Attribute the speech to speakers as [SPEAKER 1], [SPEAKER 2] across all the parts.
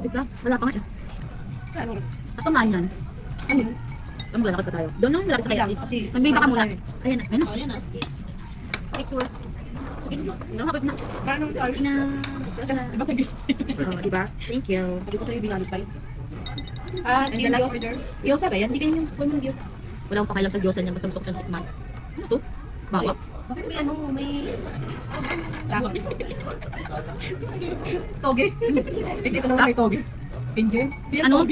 [SPEAKER 1] Pizza? Wala pa nga eh. Ito man yan. Ano yun? Ang malakad pa tayo. Doon lang malapit sa kaya. Magbiba ka muna. Ayan na. Ayan na.
[SPEAKER 2] Ayan na.
[SPEAKER 1] Picture. Sige. Nakakot na.
[SPEAKER 2] Paano tayo?
[SPEAKER 1] Na.
[SPEAKER 2] Diba tagis?
[SPEAKER 1] Oh, diba? Thank you.
[SPEAKER 2] Sabi ko sa'yo, binalot tayo. And the last order? Gyoza ba yan? Hindi ganyan yung spoon ng gyoza.
[SPEAKER 1] Wala akong pakialam sa Diyosan niya. Basta gusto ko siyang tikman. Ano to? Bawa?
[SPEAKER 2] Bakit may ano, may... Sahod. Toge? Hindi ko naman may toge. Ginger?
[SPEAKER 1] Ano?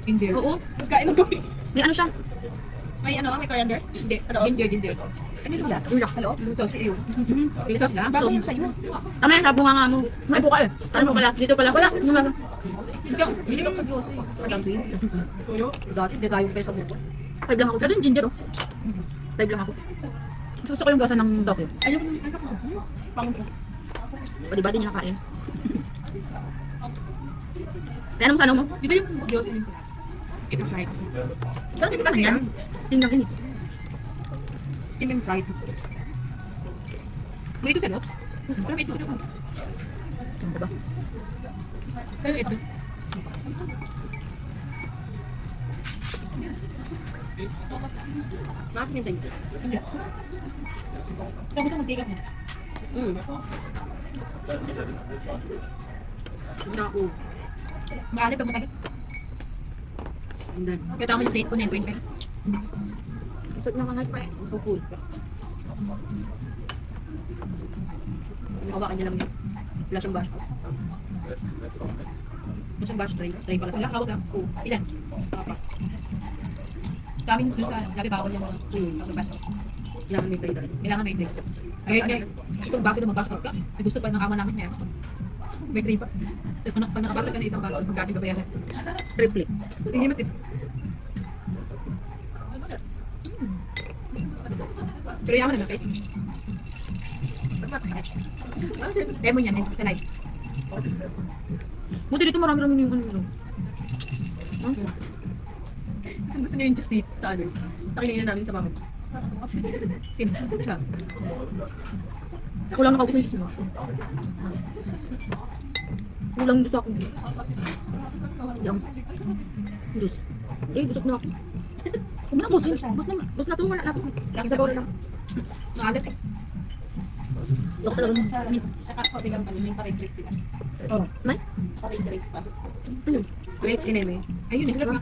[SPEAKER 2] Ginger.
[SPEAKER 1] Oo.
[SPEAKER 2] Magkain ng toge.
[SPEAKER 1] May ano siya?
[SPEAKER 2] May ano, may coriander? Hindi. Ginger. Ano yung lula?
[SPEAKER 1] Lula.
[SPEAKER 2] Hello? Yung sauce iyo. Yung sauce lang? Bago yung sa'yo.
[SPEAKER 1] Tama yan, sabi nga mo. May buka eh. Ano pala? Dito pala. Wala. Ano ba?
[SPEAKER 2] Hindi ka sa Diyos eh. Madam Prince. Tuyo? Dati, hindi tayo pa sa buko.
[SPEAKER 1] 5 lang ako. Pero yung ginger oh. 5 lang ako. Gusto ko yung gasa ng Tokyo.
[SPEAKER 2] Ayaw ko. Panguso.
[SPEAKER 1] O diba din niya nakain? Kaya mo sa ano mo?
[SPEAKER 2] Di ba yung Diyos yung ito fried?
[SPEAKER 1] Pero hindi ka na yan. Steam lang yun eh.
[SPEAKER 2] Steam and fried. May ito sa loob? Pero may ito sa loob.
[SPEAKER 1] Ano ba?
[SPEAKER 2] Pero ito.
[SPEAKER 1] Mas minsan yun.
[SPEAKER 2] Hindi. Pero gusto mag-take up mo.
[SPEAKER 1] Hindi ako.
[SPEAKER 2] Maalit pag matagal.
[SPEAKER 1] Andan.
[SPEAKER 2] Kaya tama yung plate ko, 9.5.
[SPEAKER 1] Isot na mga pa. So cool. Hawakan niya lang yun. Wala siyang bash. Wala siyang bash tray. Tray pala.
[SPEAKER 2] Wala, hawag lang. Ilan? Kaming dun ka, gabi bawal yung mga pagbabash.
[SPEAKER 1] Kailangan may tray dahil.
[SPEAKER 2] Kailangan may tray. Ngayon, itong baso na mag-bash out ka, may gusto pa ng ama namin meron. May tray pa. Pag nakabasa ka na isang baso, magkati babayaran.
[SPEAKER 1] Triplet.
[SPEAKER 2] Hindi matip. Pero yaman na masay. Lemon yan, sa light.
[SPEAKER 1] Buti dito marami-rami yung ano.
[SPEAKER 2] Gusto niya yung juice dito sa ano. Sa kinina namin sa mama. Tim, siya.
[SPEAKER 1] Ako lang nakaupo yung gusto mo. Kulang gusto ako. Yung juice. Eh, busog na ako. Kung na, busog na. Busog na to, wala na to. Laki sa bawal lang.
[SPEAKER 2] Maalat eh.
[SPEAKER 1] Loko talaga mo.
[SPEAKER 2] Sa kakaudigan pa rin, may pa-regrate sila.
[SPEAKER 1] Oh, may?
[SPEAKER 2] Pa-regrate pa.
[SPEAKER 1] Ano?
[SPEAKER 2] Wait, kineme. Ayun, sila pa.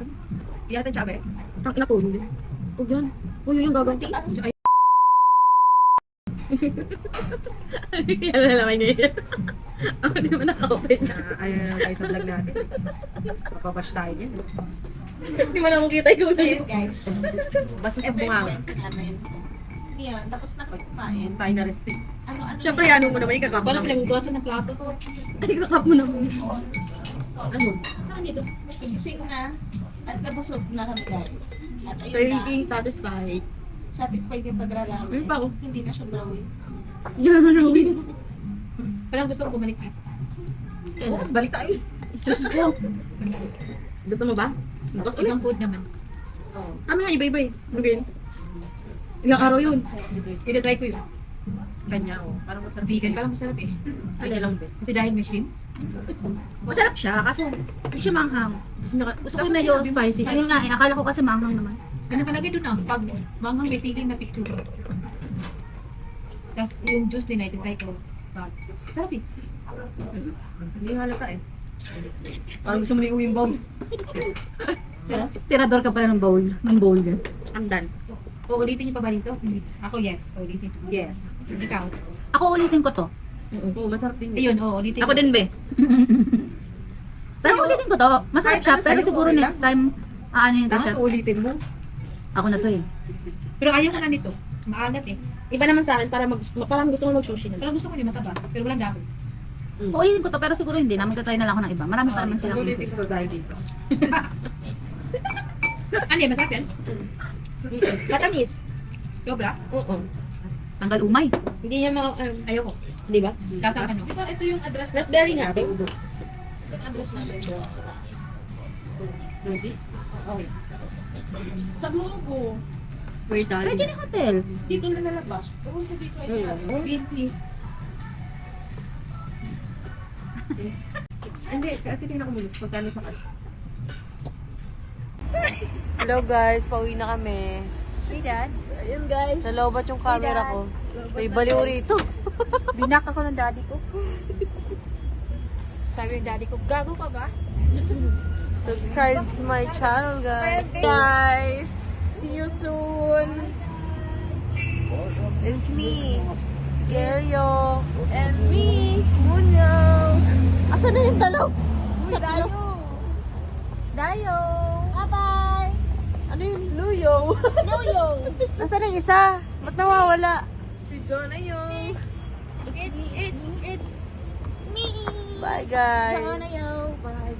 [SPEAKER 2] Iyatan siya, abe.
[SPEAKER 1] Ang ina ko yun. Huwag yan. Huwag yung gagawin. Yan na naman niya. Ako di naman naka-open na.
[SPEAKER 2] Ayun na tayo sa vlog natin. Mapapash tayo yan.
[SPEAKER 1] Hindi mo na makita yung
[SPEAKER 3] So yun guys,
[SPEAKER 2] Basta sa
[SPEAKER 3] ito yung
[SPEAKER 2] bunga.
[SPEAKER 3] kwento namin. Yan, tapos na ko kumain.
[SPEAKER 2] Tayo na restrict.
[SPEAKER 3] Ano
[SPEAKER 1] Siyempre, ano mo naman ikakap mo
[SPEAKER 2] Parang
[SPEAKER 1] naman.
[SPEAKER 2] pinaggawasan ng plato ko.
[SPEAKER 1] Ay, kakap mo naman. Ano?
[SPEAKER 3] Saan dito? So gising na at nabusog na kami guys. At ayun
[SPEAKER 1] Very
[SPEAKER 3] na,
[SPEAKER 1] satisfied.
[SPEAKER 3] satisfied yung pagrarami.
[SPEAKER 1] Ano pa ako?
[SPEAKER 3] Hindi na siya drawing.
[SPEAKER 1] Yan na naman.
[SPEAKER 2] Parang gusto ko bumalik na.
[SPEAKER 1] Oo, mas balik tayo. Diyos ko. Gusto mo ba? Bukas ulit.
[SPEAKER 2] Ibang food naman.
[SPEAKER 1] Kami nga, iba-iba eh. Magayon. Ilang araw yun.
[SPEAKER 2] Ida-try ko yun.
[SPEAKER 1] Kanya, oh. Parang masarap.
[SPEAKER 2] Vegan, parang masarap eh.
[SPEAKER 1] Alay lang, be.
[SPEAKER 2] Kasi dahil may shrimp.
[SPEAKER 4] Masarap siya, kaso hindi siya manghang. Gusto ko medyo spicy. Ayun nga, akala ko kasi manghang naman.
[SPEAKER 2] Ano palagi doon ah, pag manghang may siling na picture. Tapos yung juice din ay try ko. Sarap eh.
[SPEAKER 1] Hindi halata eh. Parang gusto mo na iuwi yung bowl.
[SPEAKER 2] Sarap.
[SPEAKER 4] Tirador ka pala ng bowl yan.
[SPEAKER 1] I'm done.
[SPEAKER 2] O ulitin niyo pa ba dito? Hindi. Ako yes, ulitin.
[SPEAKER 1] Yes.
[SPEAKER 2] Ikaw.
[SPEAKER 4] Ako ulitin ko to.
[SPEAKER 1] Oo, masarap din.
[SPEAKER 2] Ayun, ulitin
[SPEAKER 1] Ako din, be.
[SPEAKER 4] Pero ulitin ko to. Masarap
[SPEAKER 1] Kahit
[SPEAKER 4] siya,
[SPEAKER 1] ano
[SPEAKER 4] pero
[SPEAKER 1] sa'yo,
[SPEAKER 4] siguro
[SPEAKER 1] okay
[SPEAKER 4] next time, aanin ko siya.
[SPEAKER 1] Lahat ulitin mo.
[SPEAKER 4] Ako na to eh.
[SPEAKER 2] Pero ayaw ko na nito. Maalat eh.
[SPEAKER 1] Iba naman sa akin, parang gusto mo mag-sushi na.
[SPEAKER 2] Pero gusto ko yung mataba. Pero walang dahon.
[SPEAKER 4] Uulitin ko to, pero siguro hindi na. Magta-try na lang ako ng iba. Marami pa naman silang
[SPEAKER 1] Ulitin ko dahil dito.
[SPEAKER 2] Ano yan? Masarap yan?
[SPEAKER 1] Matamis.
[SPEAKER 2] Sobra?
[SPEAKER 1] Oo.
[SPEAKER 4] Tanggal umay.
[SPEAKER 1] Hindi niya
[SPEAKER 2] Ayaw ko.
[SPEAKER 1] di ba?
[SPEAKER 2] Lasang ano?
[SPEAKER 3] Di ba ito yung address natin?
[SPEAKER 1] Raspberry nga.
[SPEAKER 3] Yung address natin doon sa taas.
[SPEAKER 1] Ready? Okay.
[SPEAKER 3] Sa Globo.
[SPEAKER 1] Where tayo?
[SPEAKER 4] Regina Hotel.
[SPEAKER 3] Dito na nalabas. Pumunta dito ay taas.
[SPEAKER 2] Please, please. Hindi, titingnan ko muna. Pagkano sa kayo.
[SPEAKER 5] Hello guys, pauwi na kami.
[SPEAKER 3] Hey, Dad.
[SPEAKER 5] So, ayun guys. Nalobat yung camera ko. May baliw rito.
[SPEAKER 3] Binak ako ng daddy ko. Sabi ng daddy ko, gago ka ba?
[SPEAKER 5] Subscribe to my channel guys. Guys, see you soon. It's me, Gelyo. And me, Munyo. Asan na yung dalaw? Uy, Dayo.
[SPEAKER 3] Dayo! Bye-bye!
[SPEAKER 5] Ano yung Luyo?
[SPEAKER 3] Yo-yo!
[SPEAKER 5] Asan na yung isa? Ba't nawawala?
[SPEAKER 3] Si Jonah yung... It's me!
[SPEAKER 5] Bye guys.
[SPEAKER 3] Jonah yo! Bye!